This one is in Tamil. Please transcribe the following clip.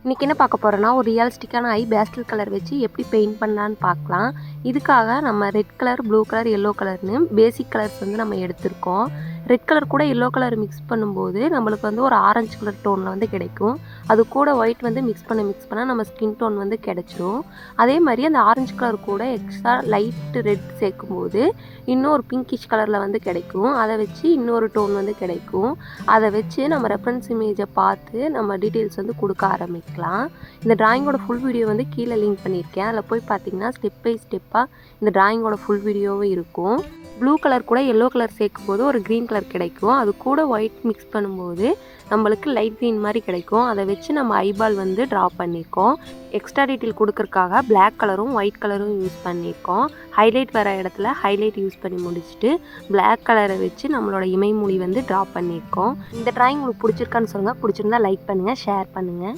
இன்றைக்கி என்ன பார்க்க போகிறோன்னா, ஒரு ரியலிஸ்டிக்கான ஐ பேஸ்டல் கலர் வச்சு எப்படி பெயிண்ட் பண்ணலான்னு பார்க்கலாம். இதுக்காக நம்ம red colour, blue colour, yellow கலர்னு பேசிக் கலர்ஸ் வந்து நம்ம எடுத்திருக்கோம். ரெட் கலர் கூட எல்லோ கலர் மிக்ஸ் பண்ணும்போது நம்மளுக்கு வந்து ஒரு ஆரஞ்சு கலர் டோனில் வந்து கிடைக்கும். அது கூட ஒயிட் வந்து மிக்ஸ் பண்ண நம்ம ஸ்கின் டோன் வந்து கிடைச்சிரும். அதே மாதிரி அந்த ஆரஞ்சு கலர் கூட எக்ஸ்ட்ரா லைட்டு ரெட் சேர்க்கும்போது இன்னும் ஒரு பிங்கிஷ் கலரில் வந்து கிடைக்கும். அதை வச்சு இன்னொரு டோன் வந்து கிடைக்கும். அதை வச்சு நம்ம ரெஃபரன்ஸ் இமேஜை பார்த்து நம்ம டீட்டெயில்ஸ் வந்து கொடுக்க ஆரம்பிக்கலாம். இந்த டிராயிங்கோட ஃபுல் வீடியோ வந்து கீழே லிங்க் பண்ணியிருக்கேன். அதில் போய் பார்த்தீங்கன்னா ஸ்டெப் பை ஸ்டெப்பாக இந்த டிராயிங்கோட ஃபுல் வீடியோவும் இருக்கும். ப்ளூ கலர் கூட எல்லோ கலர் சேர்க்கும்போது ஒரு க்ரீன் கலர் கிடைக்கும். அது கூட ஒயிட் மிக்ஸ் பண்ணும்போது நம்மளுக்கு லைட் க்ரீன் மாதிரி கிடைக்கும். அதை வச்சு நம்ம ஐபால் வந்து ட்ரா பண்ணியிருக்கோம். எக்ஸ்ட்ரா டீட்டெயில் கொடுக்கறக்காக பிளாக் கலரும் ஒயிட் கலரும் யூஸ் பண்ணியிருக்கோம். ஹைலைட் வர இடத்துல ஹைலைட் யூஸ் பண்ணி முடிச்சுட்டு பிளாக் கலரை வச்சு நம்மளோட இமைமொழி வந்து ட்ரா பண்ணியிருக்கோம். இந்த டிராயிங் உங்களுக்கு பிடிச்சிருக்கான்னு சொல்லுங்கள். பிடிச்சிருந்தா லைக் பண்ணுங்கள், ஷேர் பண்ணுங்கள்.